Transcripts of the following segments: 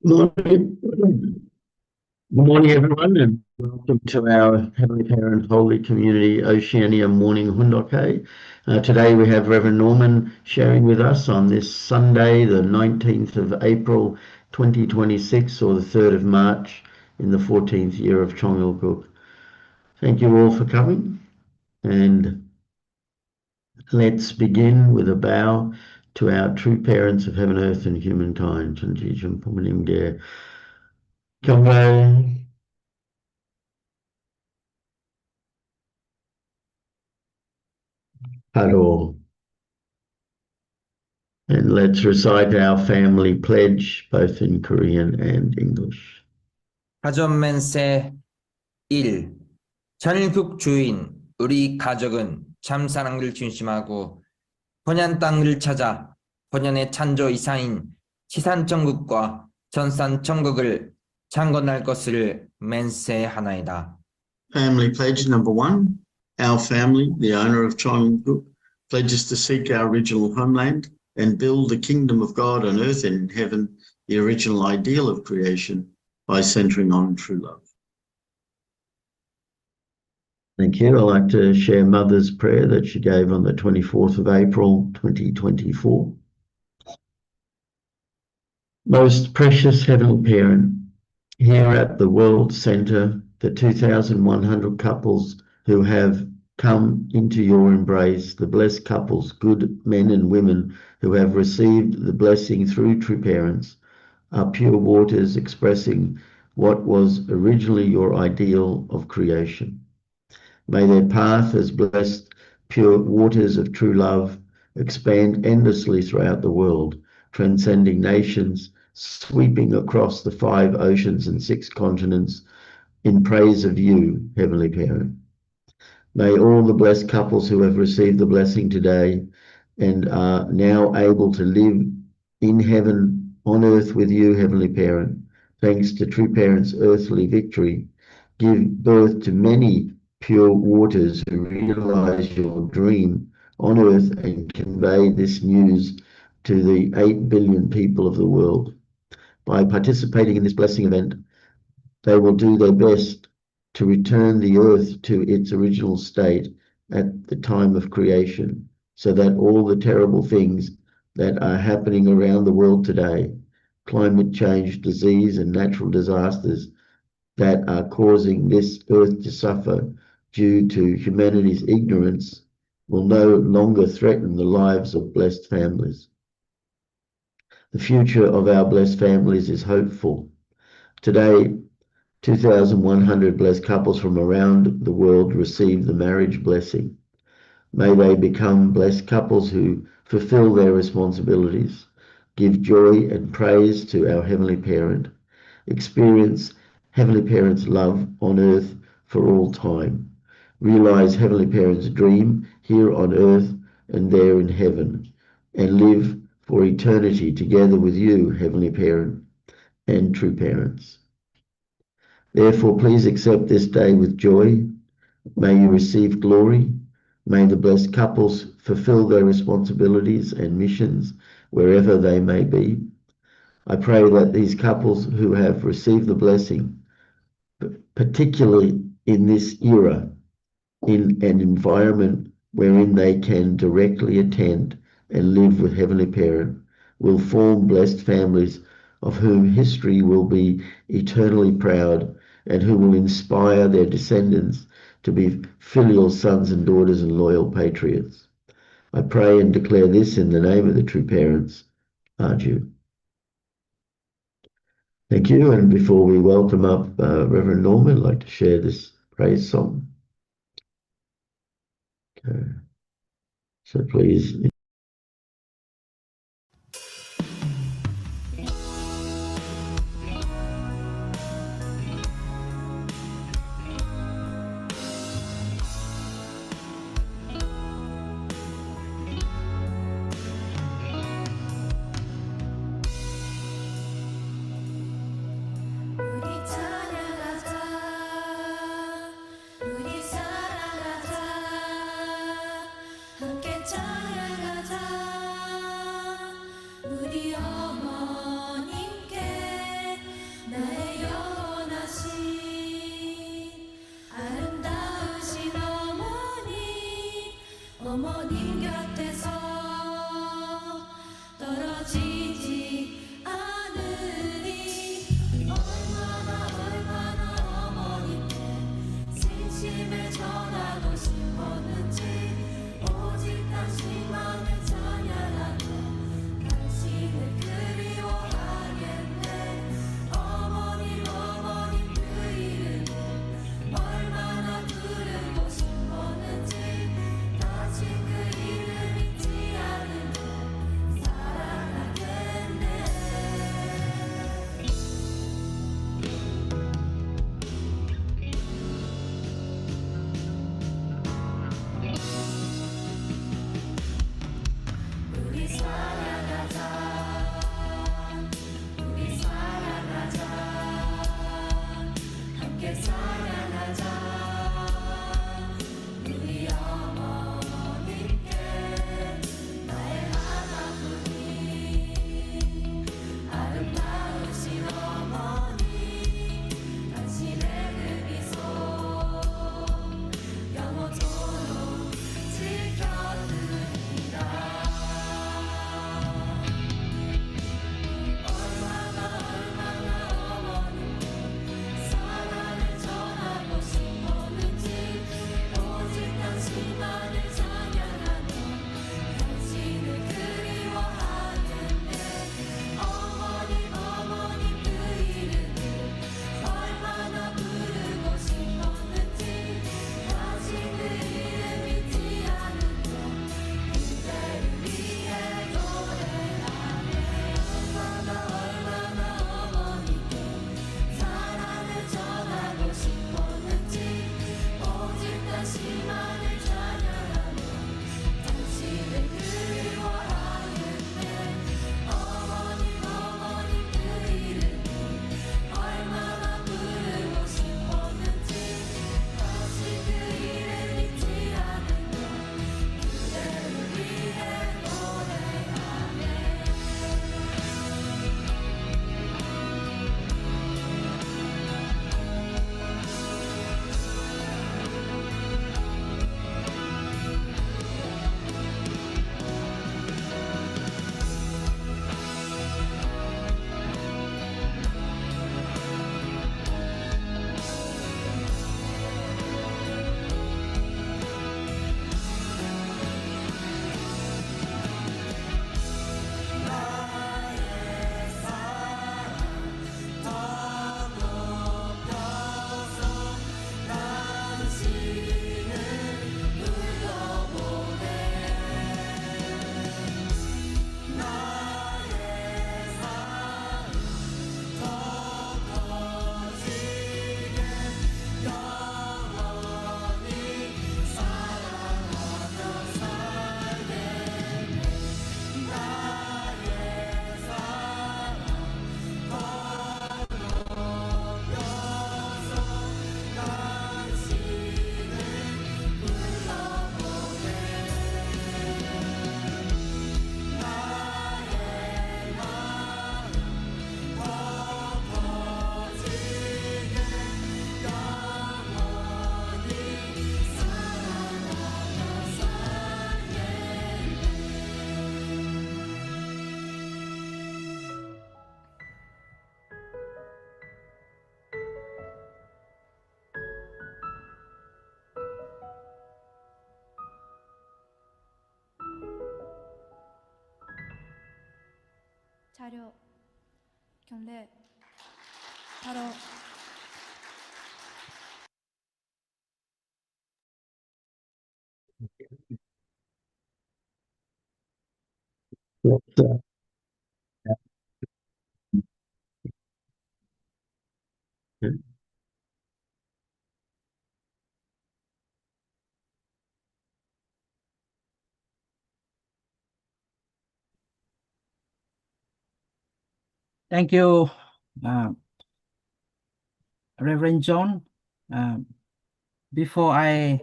Morning. Good morning, everyone, and welcome to our Heavenly Parent Holy Community Oceania Morning Hundoke. Today we have Reverend Norman sharing with us on this Sunday, the 19th of April 2026, or the 3rd of March in the 14th year of Chongalguk. Thank you all for coming, and let's begin with a bow to our true parents of heaven, earth, and humankind. Congo. Hello. And let's recite our family pledge, both in Korean and English. 가전맨세 1. 전국 주인 우리 가족은 참사랑을 중심하고 본연 땅을 찾아 본연의 창조 이사인 지산천국과 전산천국을 창건할 것을 맹세하나이다. Family pledge number 1. Our family, the owner of Chongalguk, pledges to seek our original homeland and build the kingdom of God on earth and in heaven, the original ideal of creation, by centering on true love. Thank you. I'd like to share Mother's prayer that she gave on the 24th of April 2024. Most precious Heavenly Parent, here at the World Centre, the 2,100 couples who have come into your embrace, the blessed couples, good men and women who have received the blessing through true parents, are pure waters expressing what was originally your ideal of creation. May their path as blessed pure waters of true love expand endlessly throughout the world, transcending nations, sweeping across the 5 oceans and 6 continents in praise of you, Heavenly Parent. May all the blessed couples who have received the blessing today and are now able to live in heaven on earth with you, Heavenly Parent, thanks to true parents' earthly victory, give birth to many pure waters who realize your dream on earth and convey this news to the 8 billion people of the world. By participating in this blessing event, they will do their best to return the earth to its original state at the time of creation, so that all the terrible things that are happening around the world today, climate change, disease, and natural disasters that are causing this earth to suffer due to humanity's ignorance, will no longer threaten the lives of blessed families. The future of our blessed families is hopeful. Today, 2,100 blessed couples from around the world receive the marriage blessing. May they become blessed couples who fulfill their responsibilities, give joy and praise to our Heavenly Parent, experience Heavenly Parent's love on earth for all time, realize Heavenly Parent's dream here on earth and there in heaven, and live for eternity together with you, Heavenly Parent, and true parents. Therefore, please accept this day with joy. May you receive glory. May the blessed couples fulfill their responsibilities and missions wherever they may be. I pray that these couples who have received the blessing, particularly in this era, in an environment wherein they can directly attend and live with Heavenly Parent, will form blessed families of whom history will be eternally proud and who will inspire their descendants to be filial sons and daughters and loyal patriots. I pray and declare this in the name of the true parents. Arju. Thank you. And before we welcome up Reverend Norman, I'd like to share this praise song. Okay. So please. 우리 사랑하자 함께 찬양하자 자료, 경례, 바로 Let's, Thank you, Reverend John. Before I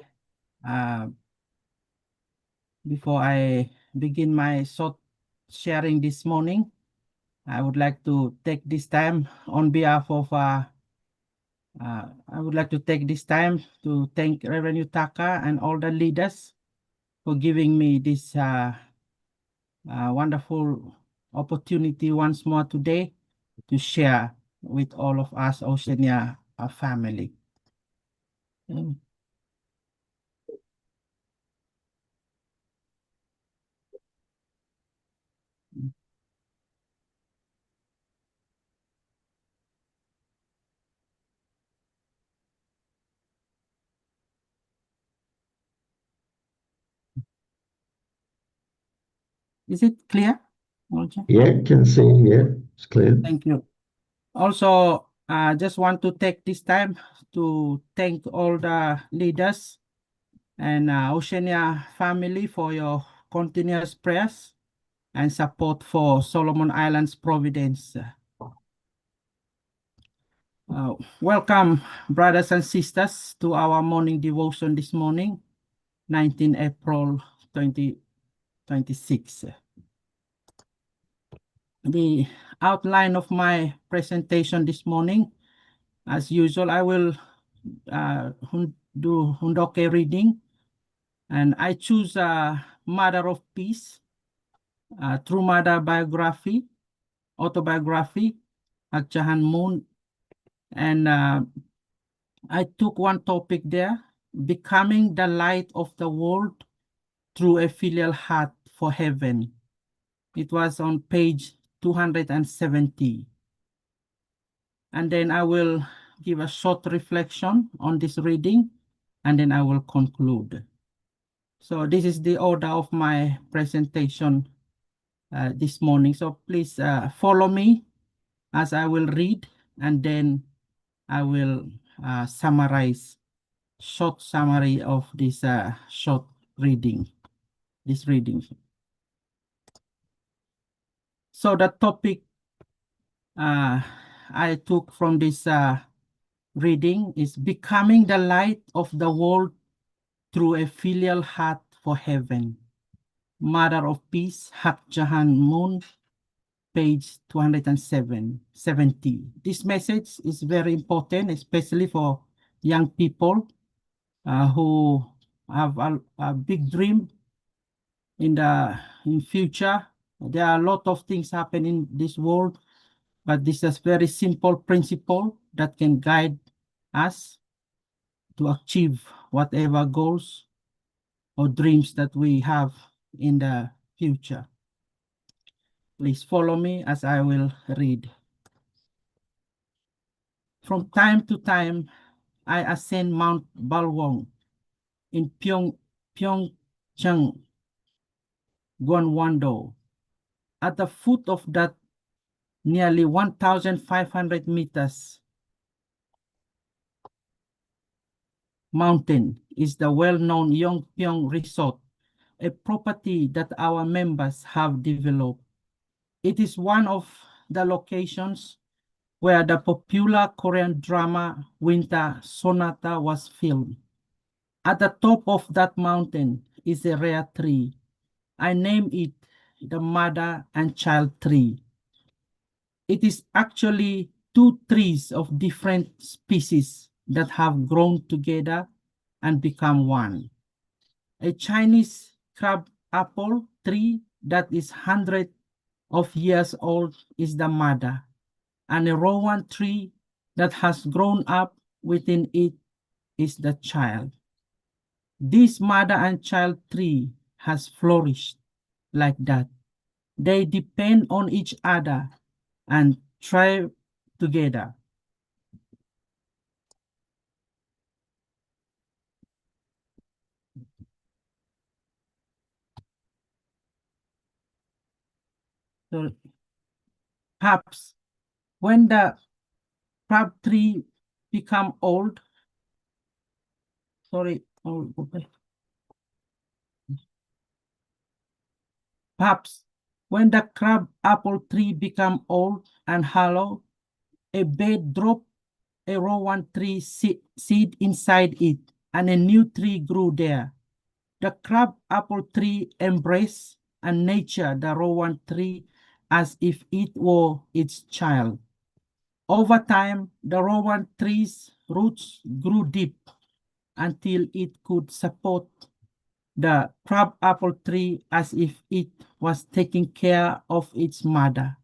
begin my short sharing this morning, I would like to take this time on behalf of I would like to take this time to thank Reverend Yutaka and all the leaders for giving me this wonderful opportunity once more today to share with all of us Oceania family. Is it clear? Okay. yeah, can see, yeah, it's clear. Thank you. Also, I just want to take this time to thank all the leaders and Oceania family for your continuous prayers and support for Solomon Islands Providence. Welcome, brothers and sisters, to our morning devotion this morning, 19 April 2026. The outline of my presentation this morning, as usual, I will do Hundoke reading, and I choose Mother of Peace, True Mother Biography, Autobiography, Akjahan Moon, and I took one topic there, Becoming the Light of the World Through a Filial Heart for Heaven. It was on page 270. And then I will give a short reflection on this reading, and then I will conclude. So this is the order of my presentation this morning. So please follow me as I will read, and then I will summarize, short summary of this short reading, this reading. So the topic I took from this reading is Becoming the Light of the World Through a Filial Heart for Heaven. Mother of Peace, Hak Jahan Moon, page 270. This message is very important, especially for young people who have a big dream in future. There are a lot of things happen in this world, but this is very simple principle that can guide us to achieve whatever goals or dreams that we have in the future. Please follow me as I will read. From time to time, I ascend Mount Balwong in Pyeongchang, Gwanwon-do. At the foot of that nearly 1,500 meters mountain is the well-known Yongpyong Resort, a property that our members have developed. It is one of the locations where the popular Korean drama Winter Sonata was filmed. At the top of that mountain is a rare tree. I name it the mother and child tree. It is actually two trees of different species that have grown together and become one. A Chinese crab apple tree that is hundreds of years old is the mother, and a rowan tree that has grown up within it is the child. This mother and child tree has flourished like that They depend on each other and thrive together. So perhaps when the crab tree become old, perhaps when the crab apple tree become old and hollow, a bed drop a rowan tree seed inside it, and a new tree grew there. The crab apple tree embraced and nurtured the rowan tree as if it were its child. Over time, the rowan tree's roots grew deep until it could support the crab apple tree as if it was taking care of its mother.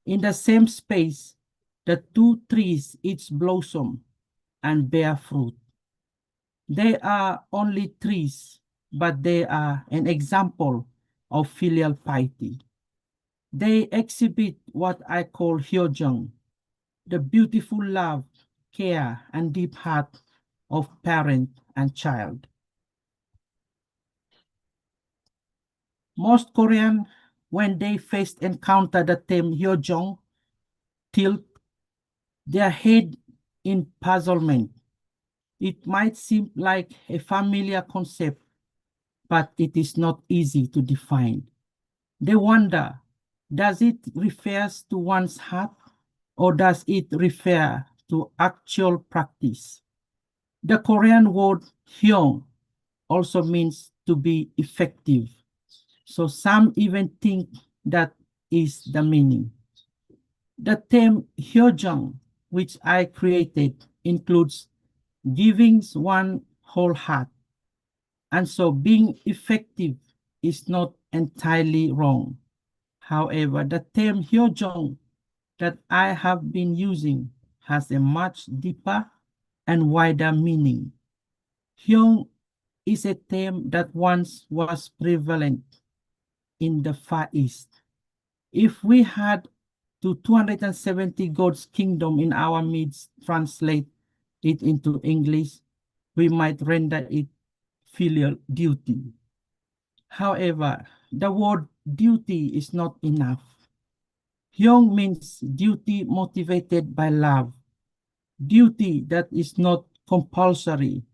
In the same space, the two trees each blossom and bear fruit. They are only trees, but they are an example of filial piety. They exhibit what I call hyojung, the beautiful love, care, and deep heart of parent and child. Most Korean, when they first encounter the term hyojung, tilt their head in puzzlement. It might seem like a familiar concept, but it is not easy to define. They wonder, does it refer to one's heart or does it refer to actual practice? The Korean word hyung also means to be effective. So some even think that is the meaning. The term hyojung, which I created, includes giving one whole heart. And so being effective is not entirely wrong. However, the term hyojung that I have been using has a much deeper and wider meaning. Hyung is a term that once was prevalent in the Far East. If we had to 270 God's kingdom in our midst translate it into English, we might render it filial duty. However, the word duty is not enough. Hyung means duty motivated by love, duty that is not compulsory,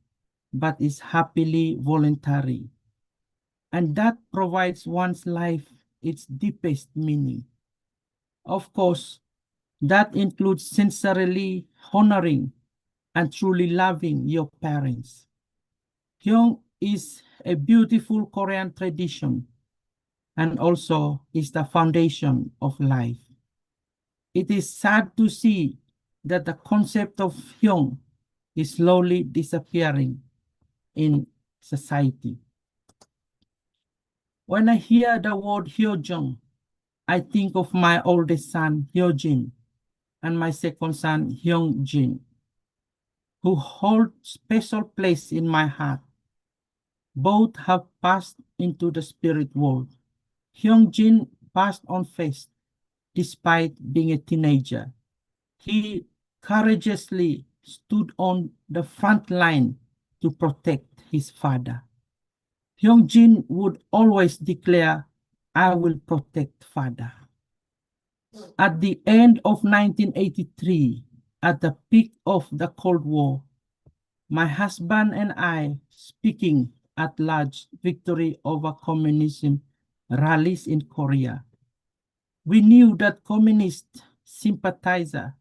but is happily voluntary. And that provides one's life its deepest meaning. Of course, that includes sincerely honoring and truly loving your parents. Hyung is a beautiful Korean tradition and also is the foundation of life. It is sad to see that the concept of hyung is slowly disappearing in society. When I hear the word hyojung, I think of my oldest son, Hyojin, and my second son, Hyungjin, who hold special place in my heart. Both have passed into the spirit world. Hyungjin passed on first, despite being a teenager. He courageously stood on the front line to protect his father. Hyungjin would always declare, "I will protect father." At the end of 1983, at the peak of the Cold War, my husband and I, speaking at large victory over communism rallies in Korea, we knew that communist sympathizers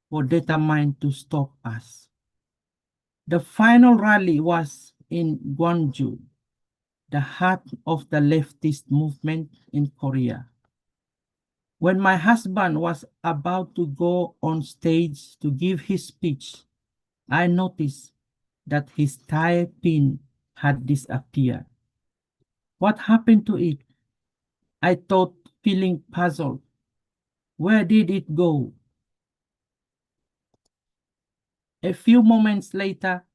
were determined to stop us. The final rally was in Gwangju, the heart of the leftist movement in Korea. When my husband was about to go on stage to give his speech, I noticed that his tie pin had disappeared. What happened to it? I thought, feeling puzzled. Where did it go? A few moments later,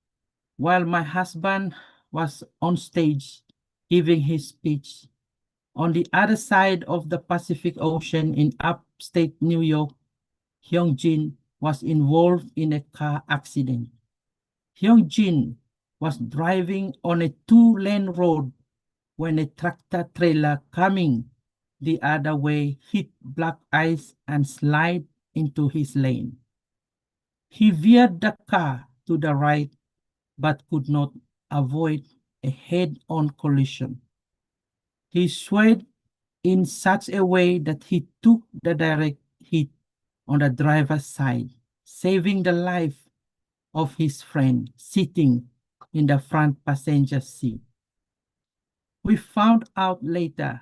while my husband was on stage giving his speech, On the other side of the Pacific Ocean in upstate New York, Hyung-jin was involved in a car accident. Hyung-jin was driving on a two-lane road when a tractor trailer coming the other way hit black ice and slid into his lane. He veered the car to the right but could not avoid a head-on collision. He swayed in such a way that he took the direct hit on the driver's side, saving the life of his friend sitting in the front passenger seat. We found out later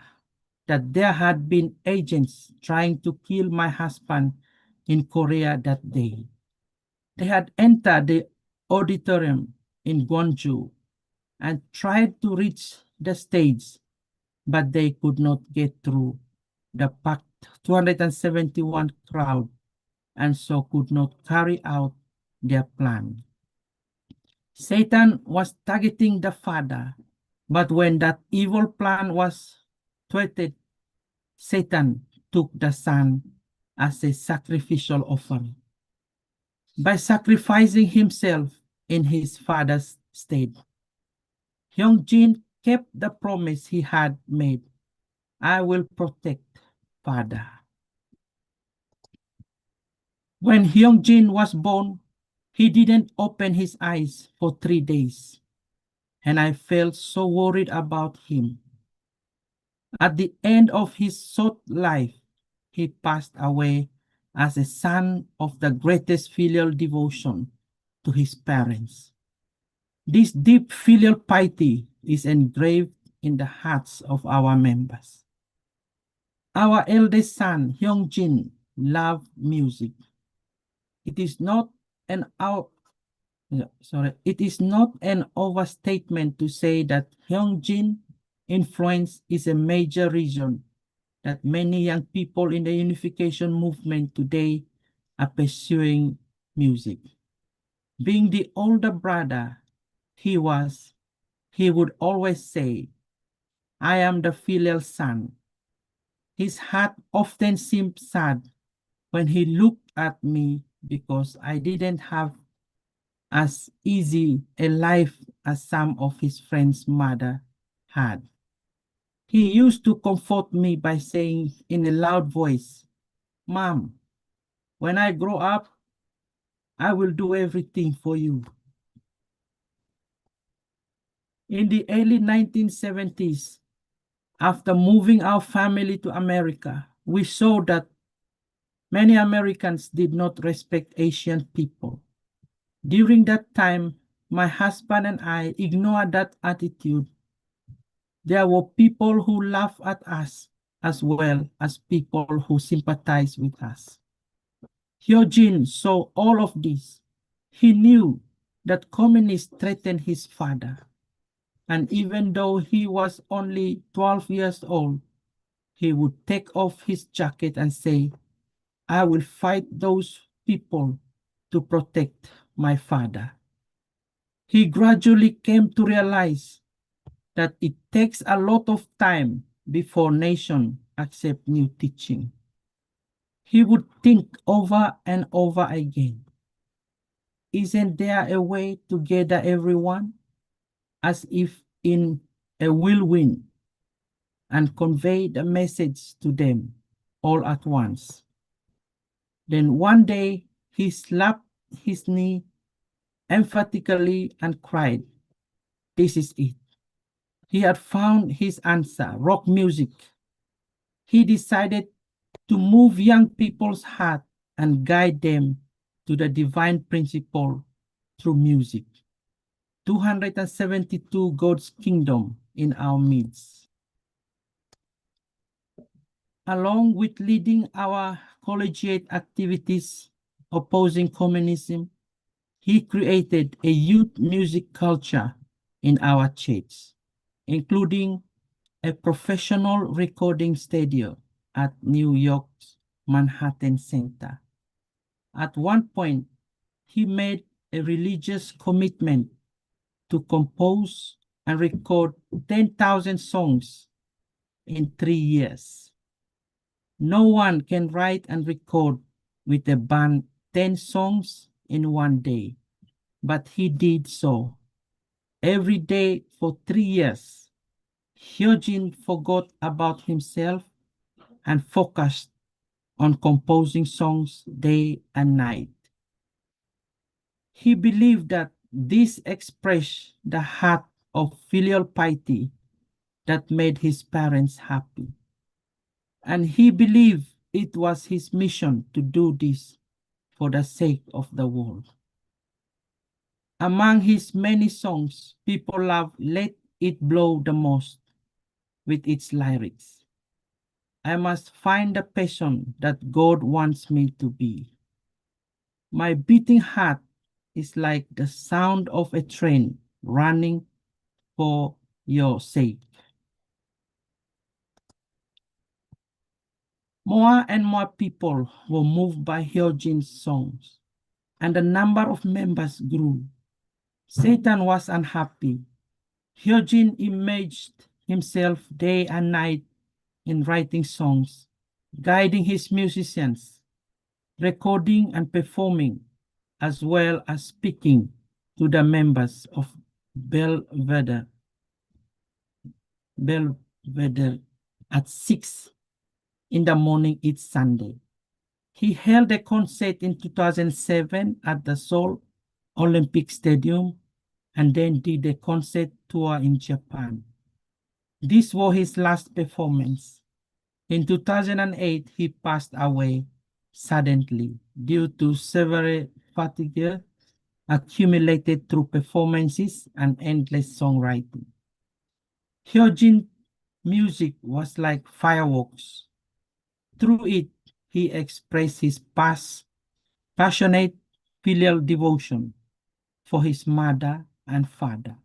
that there had been agents trying to kill my husband in Korea that day. They had entered the auditorium in Gwonju and tried to reach the stage, but they could not get through the packed 271 crowd and so could not carry out their plan. Satan was targeting the father, but when that evil plan was thwarted, Satan took the son as a sacrificial offering. By sacrificing himself in his father's stead, Hyung-jin kept the promise he had made. I will protect father. When Hyung-jin was born, he didn't open his eyes for 3 days, and I felt so worried about him. At the end of his short life, he passed away as a son of the greatest filial devotion to his parents. This deep filial piety is engraved in the hearts of our members. Our eldest son, Hyung-jin, loved music. It is not an overstatement to say that Hyung-jin influence is a major reason that many young people in the unification movement today are pursuing music. Being the older brother he would always say, I am the filial son. His heart often seemed sad when he looked at me because I didn't have as easy a life as some of his friends' mother had. He used to comfort me by saying in a loud voice, Mom, when I grow up, I will do everything for you. In the early 1970s, after moving our family to America, we saw that many Americans did not respect Asian people. During that time, my husband and I ignored that attitude. There were people who laughed at us as well as people who sympathized with us. Hyung-jin saw all of this. He knew that communists threatened his father. And even though he was only 12 years old, he would take off his jacket and say, I will fight those people to protect my father. He gradually came to realize that it takes a lot of time before nations accept new teaching. He would think over and over again, isn't there a way to gather everyone, as if in a whirlwind, and convey the message to them all at once? Then one day he slapped his knee emphatically and cried, this is it. He had found his answer, rock music. He decided to move young people's heart and guide them to the divine principle through music. 272 God's kingdom in our midst. Along with leading our collegiate activities opposing communism, he created a youth music culture in our church, including a professional recording studio at New York's Manhattan Center. At one point, he made a religious commitment to compose and record 10,000 songs in 3 years. No one can write and record with a band 10 songs in one day, but he did so. Every day for 3 years, Hyojin forgot about himself and focused on composing songs day and night. He believed that this expressed the heart of filial piety that made his parents happy. And he believed it was his mission to do this for the sake of the world. Among his many songs, people love Let It Blow the most with its lyrics. I must find the passion that God wants me to be. My beating heart is like the sound of a train running for your sake. More and more people were moved by Hyojin's songs, and the number of members grew. Satan was unhappy. Hyojin immersed himself day and night in writing songs, guiding his musicians, recording and performing, as well as speaking to the members of Belvedere at 6 in the morning each Sunday. He held a concert in 2007 at the Seoul Olympic Stadium and then did a concert tour in Japan. This was his last performance. In 2008, he passed away suddenly due to severe fatigue accumulated through performances and endless songwriting. Hyojin's music was like fireworks. Through it, he expressed his passionate filial devotion for his mother and father.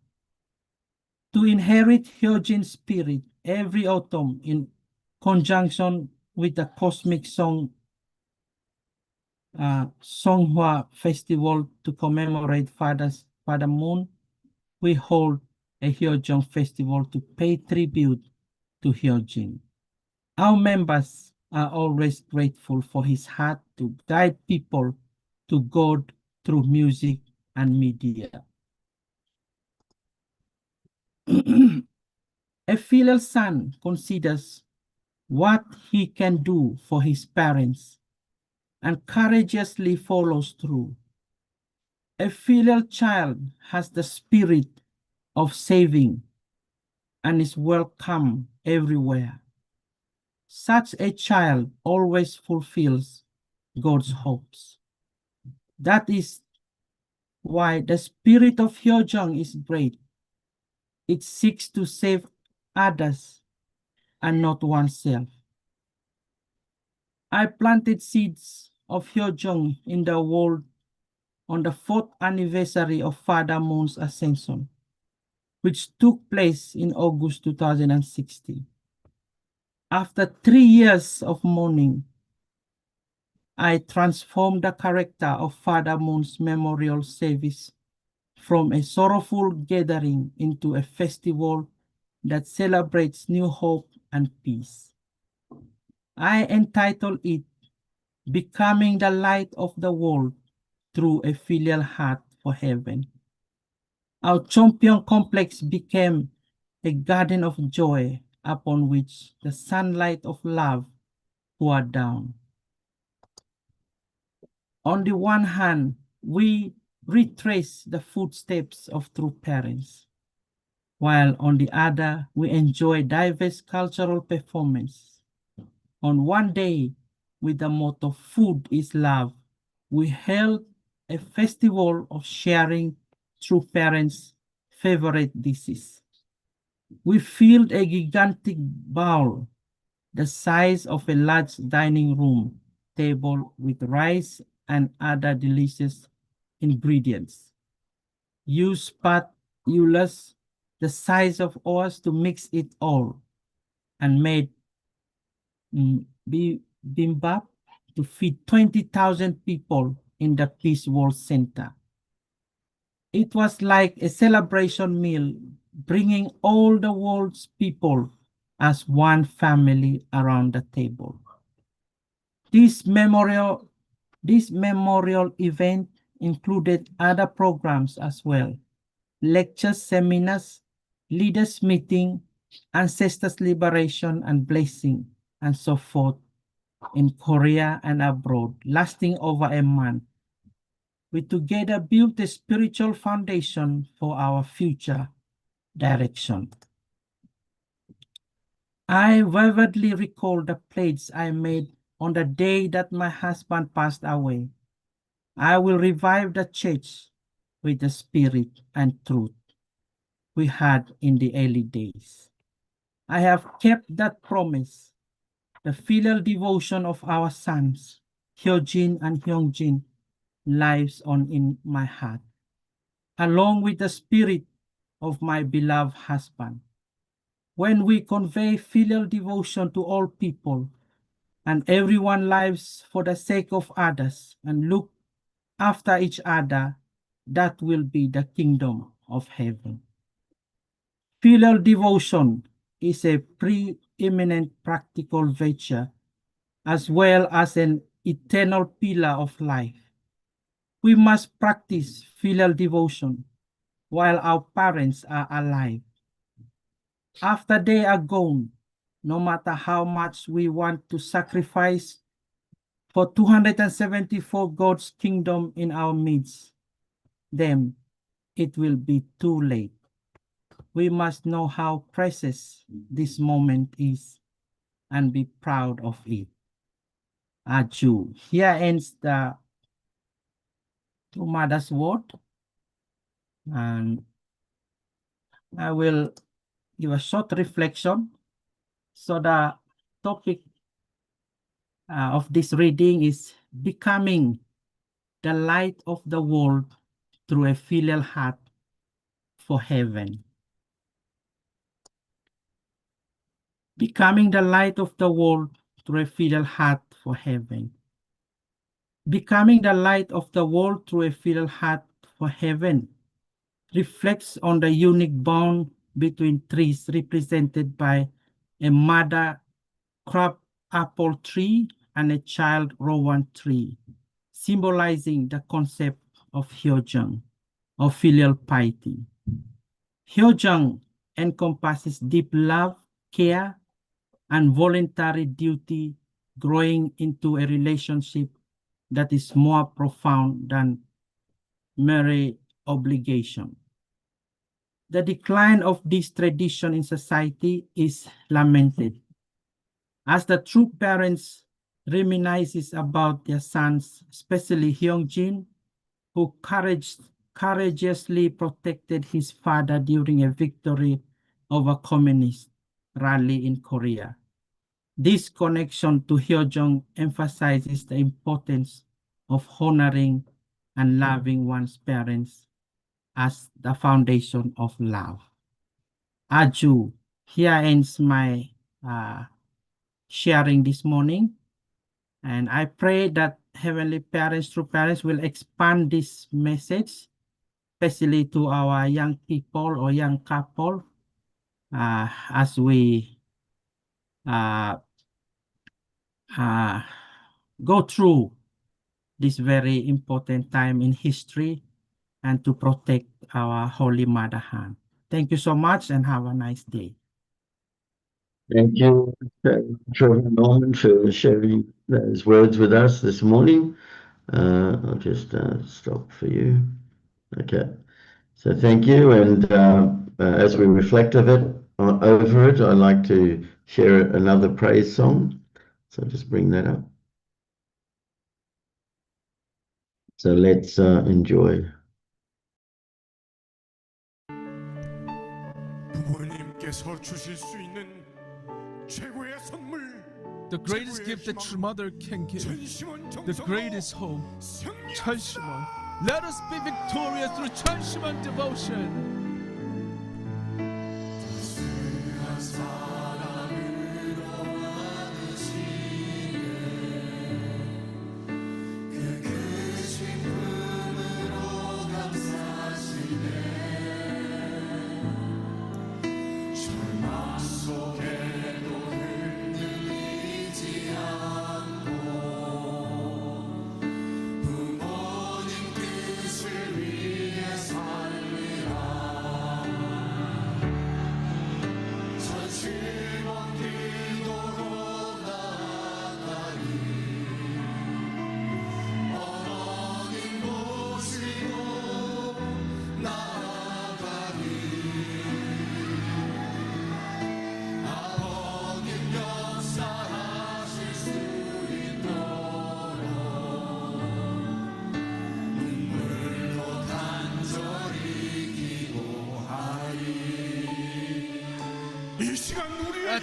To inherit Hyojin's spirit every autumn in conjunction with the cosmic Songhua festival to commemorate Father Moon, we hold a Hyojin festival to pay tribute to Hyojin. Our members are always grateful for his heart to guide people to God through music and media. A filial son considers what he can do for his parents and courageously follows through. A filial child has the spirit of saving and is welcome everywhere. Such a child always fulfills God's hopes. That is why the spirit of Hyojin is great. It seeks to save others and not oneself. I planted seeds of Hyojin in the world on the 4th anniversary of Father Moon's ascension, which took place in August 2016. After 3 years of mourning, I transformed the character of Father Moon's memorial service from a sorrowful gathering into a festival that celebrates new hope and peace. I entitled it Becoming the Light of the World Through a Filial Heart for Heaven. Our champion complex became a garden of joy upon which the sunlight of love poured down. On the one hand, we retrace the footsteps of true parents, while on the other, we enjoy diverse cultural performance. On one day, with the motto Food is Love, we held a festival of sharing true parents' favorite dishes. We filled a gigantic bowl, the size of a large dining room table, with rice and other delicious ingredients. Used spatulas the size of ours to mix it all, and made bibimbap to feed 20,000 people in the Peace World Center. It was like a celebration meal, bringing all the world's people as one family around the table. This memorial event included other programs as well: lectures, seminars, leaders meeting, ancestors liberation and blessing, and so forth in Korea and abroad, lasting over a month. We together built a spiritual foundation for our future direction. I vividly recall the pledge I made on the day that my husband passed away. I will revive the church with the spirit and truth we had in the early days. I have kept that promise. The filial devotion of our sons, Hyojin and Hyungjin, lives on in my heart, along with the spirit of my beloved husband. When we convey filial devotion to all people and everyone lives for the sake of others and look after each other, that will be the kingdom of heaven. Filial devotion is a preeminent practical virtue as well as an eternal pillar of life. We must practice filial devotion while our parents are alive. After they are gone, no matter how much we want to sacrifice for 274 God's kingdom in our midst, then it will be too late. We must know how precious this moment is and be proud of it. Aju. Here ends the True Mother's word. And I will give a short reflection. So the topic of this reading is becoming the light of the world through a filial heart for heaven. Becoming the light of the world through a filial heart for heaven. Becoming the light of the world through a filial heart for heaven reflects on the unique bond between trees represented by a mother crab apple tree and a child rowan tree, symbolizing the concept of Hyojang, of filial piety. Hyojang encompasses deep love, care, and voluntary duty, growing into a relationship that is more profound than mere obligation. The decline of this tradition in society is lamented, as the true parents reminisces about their sons, especially Hyungjin, who courageously protected his father during a victory over communist rally in Korea. This connection to Hyojong emphasizes the importance of honoring and loving one's parents as the foundation of love. Aju, here ends my sharing this morning. And I pray that Heavenly Parents, true parents, will expand this message, especially to our young people or young couple, as we go through this very important time in history and to protect our Holy Mother Hand. Thank you so much and have a nice day. Thank you, Trevor Norman, for sharing those words with us this morning. I'll just stop for you. Okay. So thank you. And as we reflect over it, I'd like to share another praise song. So just bring that up. So let's enjoy. 부모님께서 주실 수 있는 최고의 선물. The greatest gift that true mother can give, the greatest hope, 천심원. Let us be victorious through 천심원 devotion. 절망 속에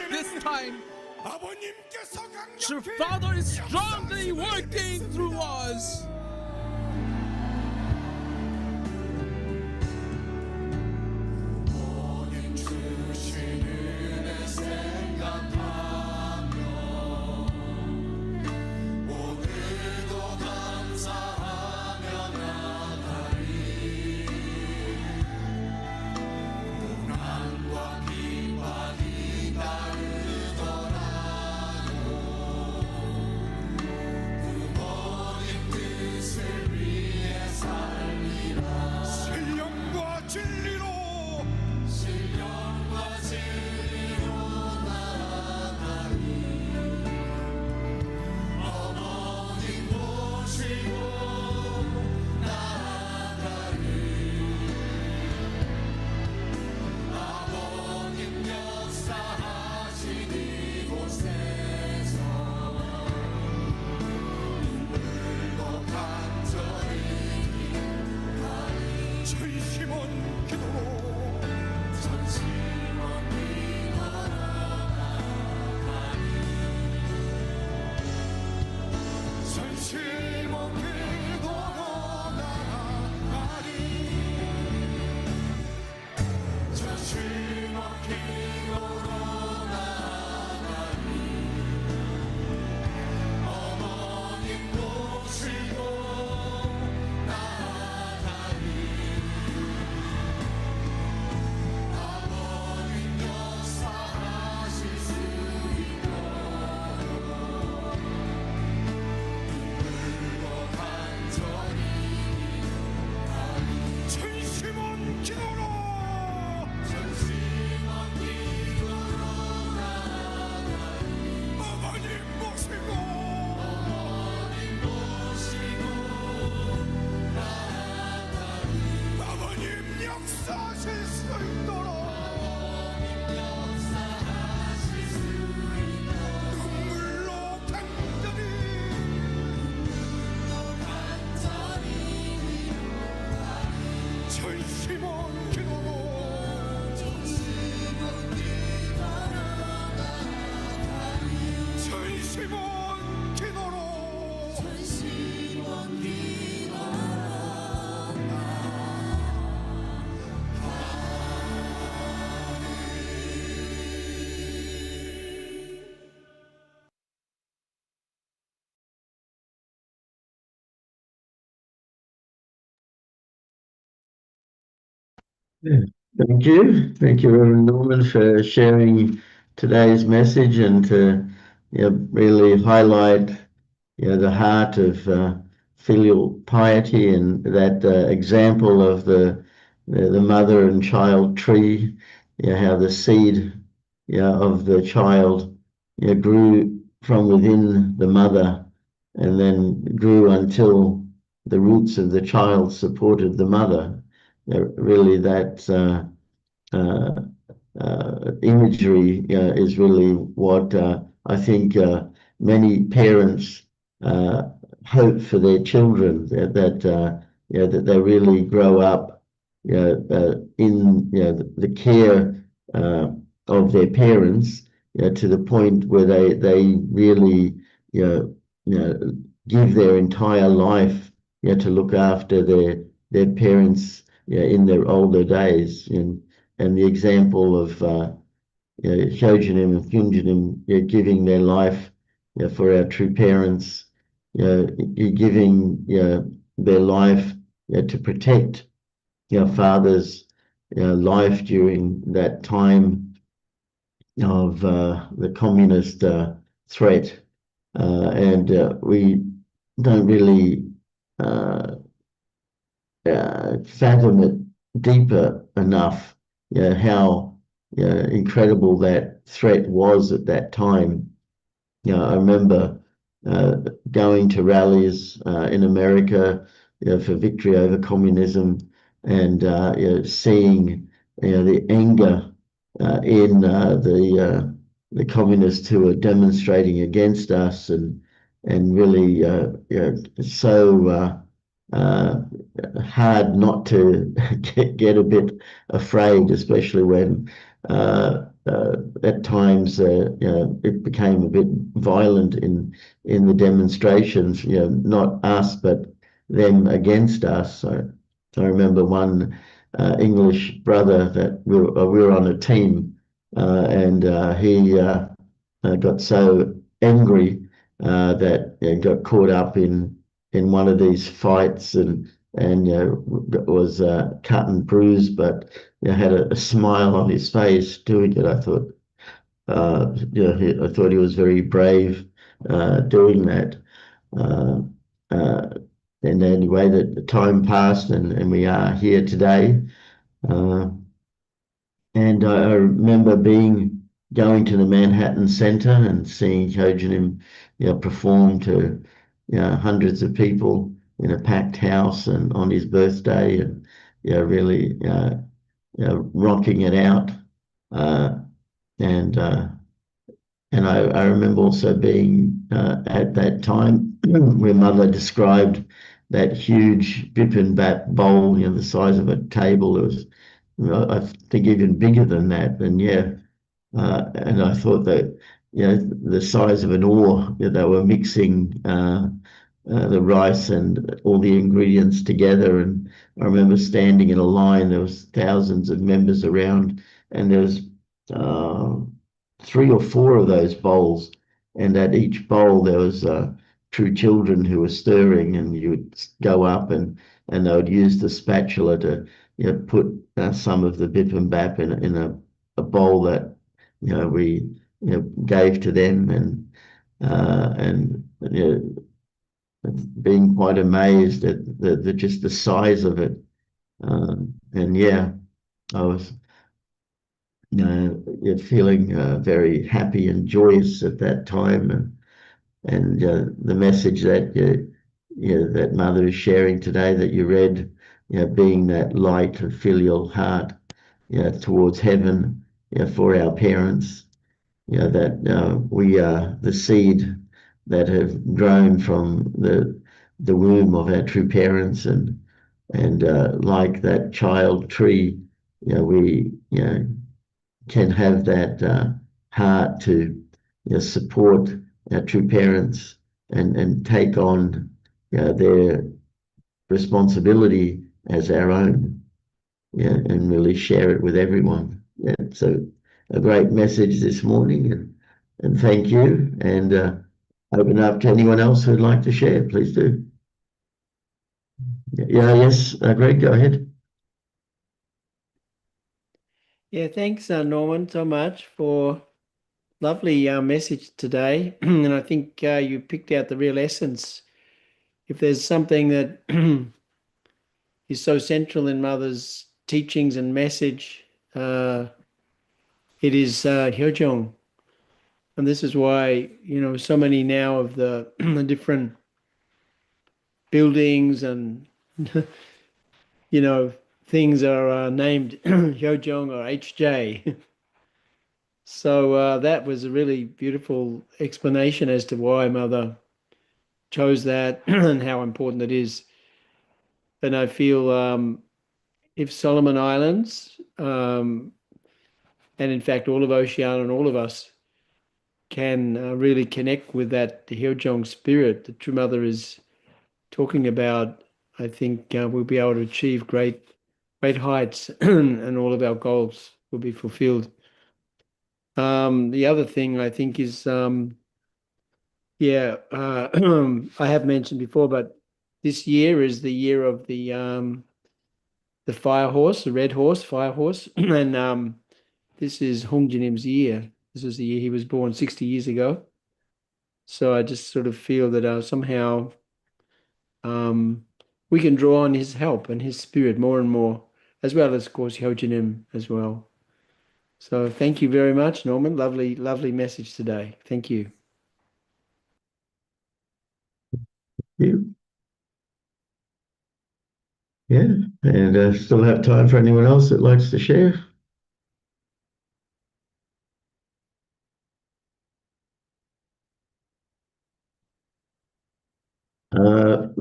at this time, 아버님께서 your 강력히 Father is strongly working through us. 부모님 주신 은혜 생각하며 오늘도 감사하며 나가리 고난과 비판이 따르더라도 부모님 뜻을 위해 살리라 신령과 진리로 나아가리 어머님 모시고 나아가리 아버님 역사하신 이곳에서 눈물로 간절히 기도하리 전심원 기도로 전심원 기도로 나아가리 전심원 기도로 나아가리 전심원 기도로 나아가리 어머님 모시고 나아가리 아버님 역사하실 수 있도록 눈물로 간절히 기도하리 전심원 기도로 전심원 기도로 나아가리 어머님 모시고 나아가리 아버님 역사하실 수 있도록 눈물로 간절히 전심원 기도로 전심원 기도로 Yeah. Thank you. Thank you, Reverend Norman, for sharing today's message and to really highlight the heart of filial piety and that example of the mother and child tree, how the seed of the child grew from within the mother and then grew until the roots of the child supported the mother. Really, that imagery is really what I think many parents hope for their children, that they really grow up in the care of their parents to the point where they really give their entire life to look after their parents in their older days, and the example of Hyojinim and Hyunjinim giving their life for our true parents, giving their life to protect father's life during that time of the communist threat, and we don't really fathom it deeper enough, how incredible that threat was at that time. I remember going to rallies in America for victory over communism, and seeing the anger in the communists who were demonstrating against us, and really so hard not to get a bit afraid, especially when at times, it became a bit violent in the demonstrations. Not us, but them against us. So I remember one English brother that we were on a team, and he got so angry that got caught up in one of these fights and was cut and bruised, but had a smile on his face doing it. I thought, I thought he was very brave doing that. Uh, uh, and anyway, the time passed, and we are here today. And I remember going to the Manhattan Center and seeing Kojanim, perform to, hundreds of people in a packed house and on his birthday, and really, rocking it out. Uh, and I remember also being at that time where Mother described that huge Bip Bat bowl, the size of a table. It was, I think, even bigger than that. And and I thought that, the size of an oar, they were mixing the rice and all the ingredients together. And I remember standing in a line. There was thousands of members around, and there was 3 or 4 of those bowls, and at each bowl there was true children who were stirring, and you would go up and they would use the spatula to put some of the bip and bap in a bowl that we gave to them, and being quite amazed at just the size of it. And I was feeling very happy and joyous at that time, and the message that that Mother is sharing today, that you read, being that light of filial heart, towards heaven, for our parents, that we are the seed that have grown from the womb of our true parents, and like that child tree, we can have that heart to support our true parents and take on their responsibility as our own, and really share it with everyone. So a great message this morning, and thank you, and open up to anyone else who'd like to share. Please do. Yes, Greg, go ahead. Yeah, thanks, Norman, so much for lovely message today. And I think you picked out the real essence. If there's something that is so central in Mother's teachings and message, it is Hyojong. And this is why, so many now of the different buildings and, things are named Hyojong or HJ. So that was a really beautiful explanation as to why Mother chose that and how important it is. And I feel if Solomon Islands, and in fact all of Oceania and all of us, can really connect with that Hyojong spirit that True Mother is talking about, I think we'll be able to achieve great heights and all of our goals will be fulfilled. The other thing I think is, I have mentioned before, but this year is the year of the fire horse, the red horse, fire horse, and this is Hong Jinim's year. This is the year he was born 60 years ago. So I just sort of feel that somehow we can draw on his help and his spirit more and more, as well as, of course, Hyojinim as well. So thank you very much, Norman. Lovely, lovely message today. Thank you. You. Yeah, and still have time for anyone else that likes to share.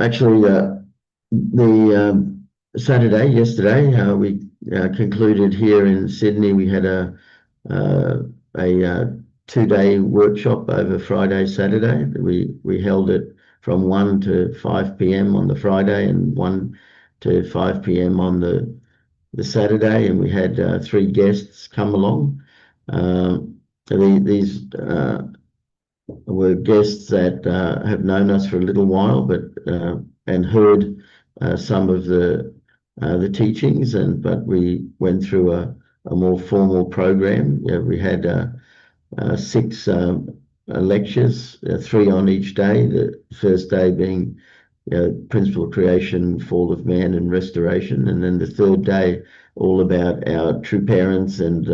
Actually, the Saturday, yesterday, we concluded here in Sydney. We had a a 2-day workshop over Friday, Saturday. We held it from 1 to 5 p.m. on the Friday and 1 to 5 p.m. on the Saturday, and we had 3 guests come along. These were guests that have known us for a little while, but and heard some of the teachings, but we went through a more formal program. We had 6 lectures, 3 on each day. The first day being principle of creation, fall of man, and restoration, and then the third day all about our true parents and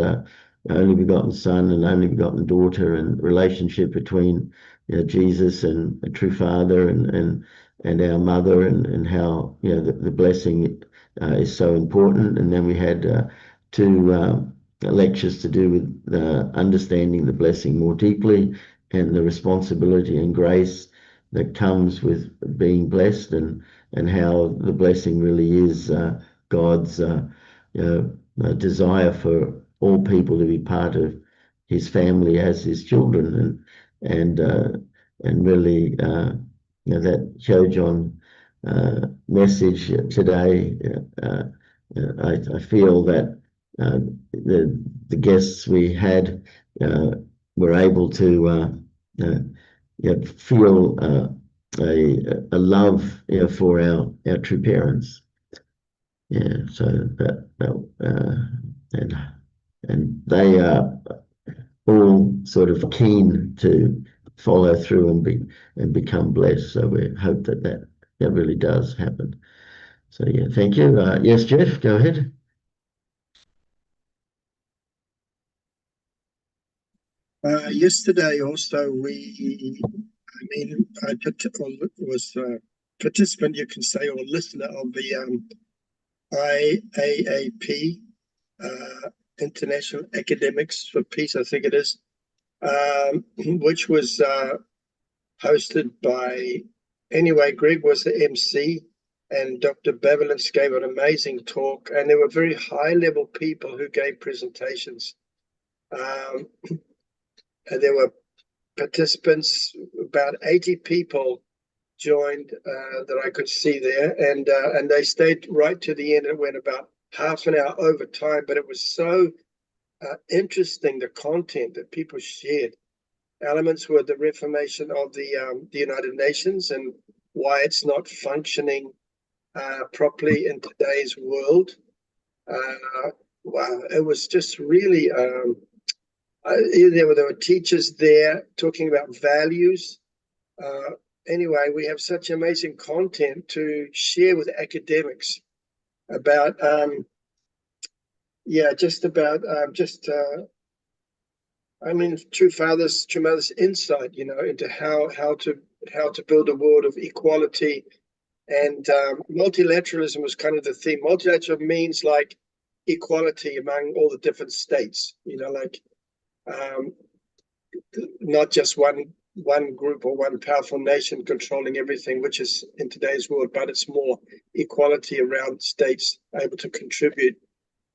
only begotten son and only begotten daughter, and relationship between Jesus and a true father and our mother, and how the blessing is so important. And then we had 2 lectures to do with understanding the blessing more deeply, and the responsibility and grace that comes with being blessed, and how the blessing really is God's desire for all people to be part of his family as his children, and really that Chojon message today. I feel that the guests we had were able to feel a love for our true parents. So and they are all sort of keen to follow through and become blessed. So we hope that really does happen. So thank you. Yes, Jeff, go ahead. Yesterday also I was a participant, you can say, or listener of the IAAP, International Academics for Peace, I think it is, which was hosted by, anyway, Greg was the MC, and Dr. Bevelance gave an amazing talk, and there were very high-level people who gave presentations. And there were participants, about 80 people joined that I could see there, and they stayed right to the end. It went about half an hour over time, but it was so interesting, the content that people shared. Elements were the reformation of the United Nations and why it's not functioning properly in today's world. Wow, it was just really there were teachers there talking about values. Anyway, we have such amazing content to share with academics about, true mother's insight, into how to build a world of equality, and multilateralism was kind of the theme. Multilateral means like equality among all the different states, not just one group or one powerful nation controlling everything, which is in today's world, but it's more equality around states able to contribute.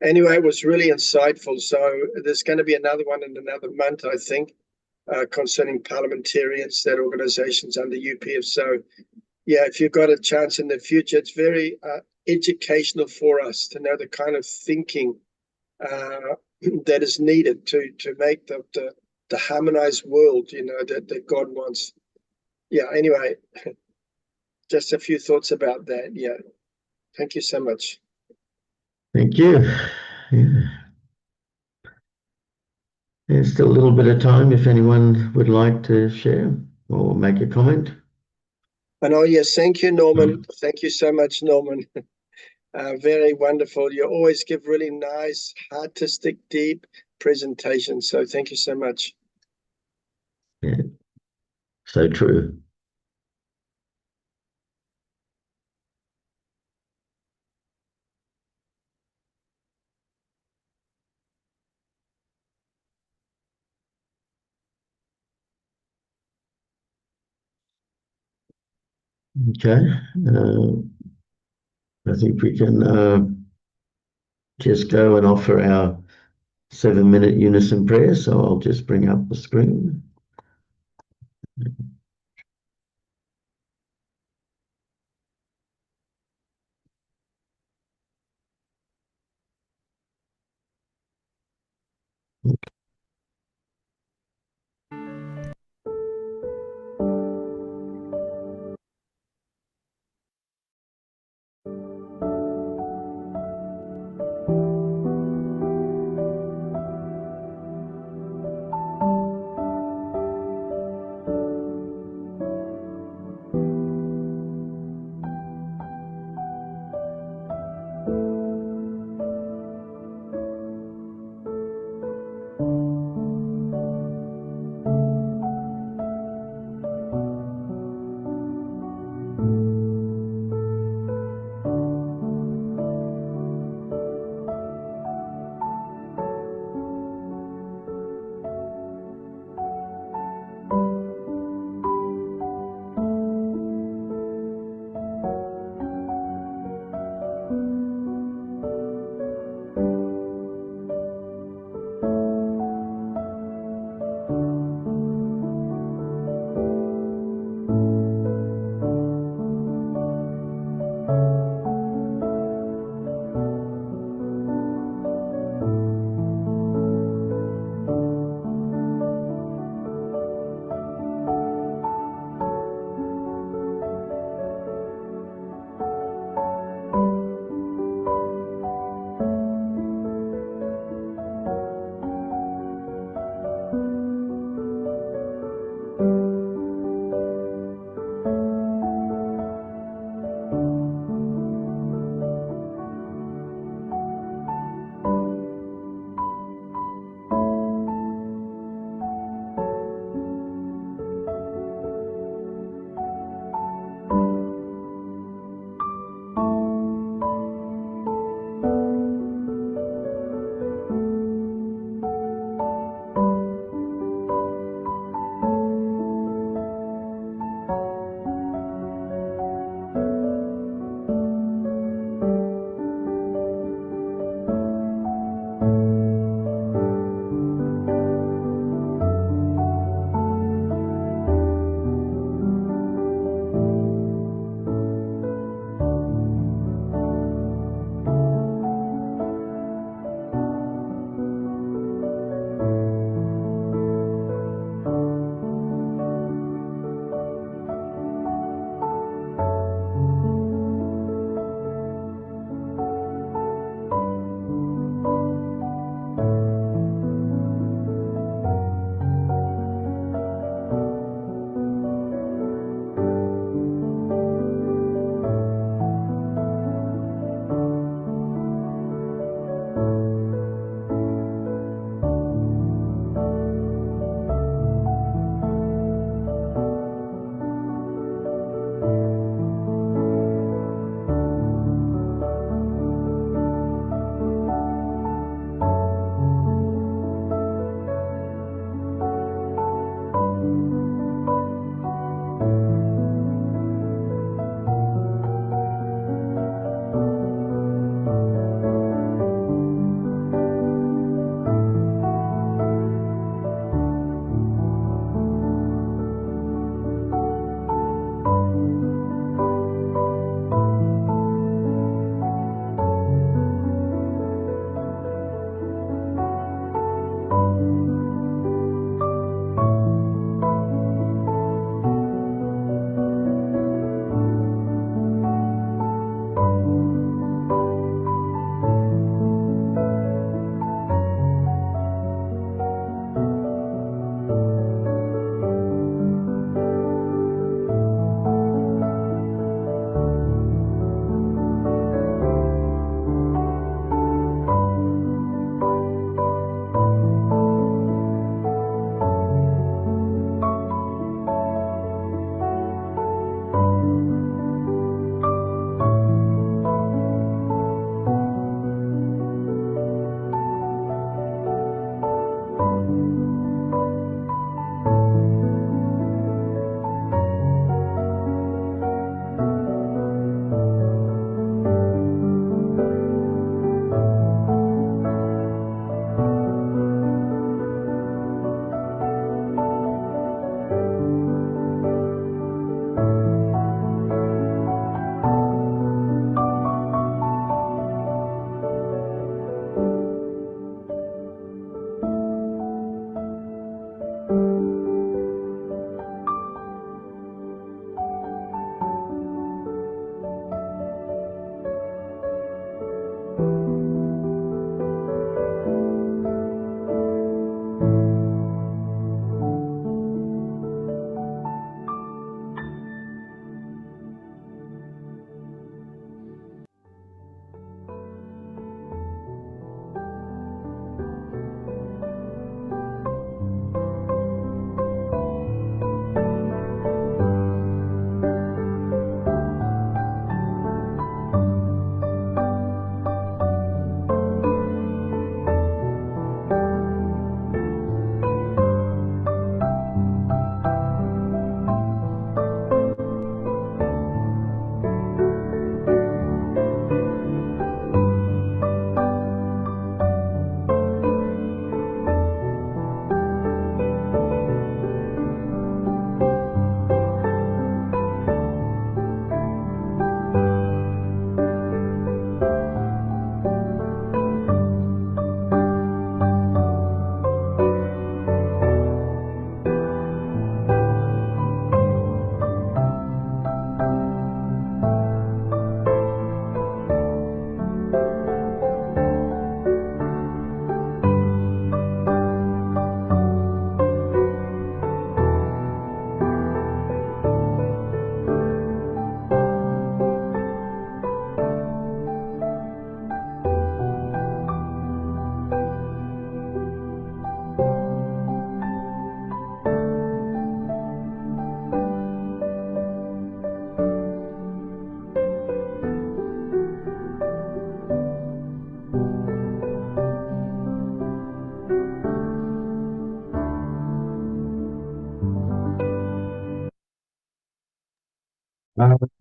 Anyway, it was really insightful. So there's going to be another one in another month, I think, concerning parliamentarians, that organizations under UPF. So yeah, if you've got a chance in the future, it's very educational for us to know the kind of thinking that is needed to make the harmonized world, that God wants. Yeah, anyway, just a few thoughts about that. Yeah. Thank you so much. Thank you. Yeah. There's still a little bit of time if anyone would like to share or make a comment. And yes, thank you, Norman. Thank you so much, Norman. Very wonderful. You always give really nice, artistic, deep presentations. So thank you so much. Yeah, so true. Okay, I think we can just go and offer our 7-minute unison prayer. So I'll just bring up the screen.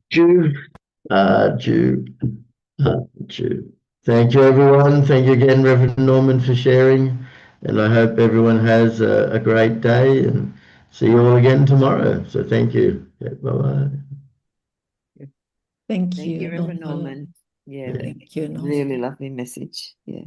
Jew, Jew, Jew. Thank you, everyone. Thank you again, Reverend Norman, for sharing. And I hope everyone has a great day and see you all again tomorrow. So thank you. Yeah, bye-bye. Thank Thank you, you, Reverend Norman. Norman. Yeah, Yeah. Thank you, Norman. really lovely message. Yeah.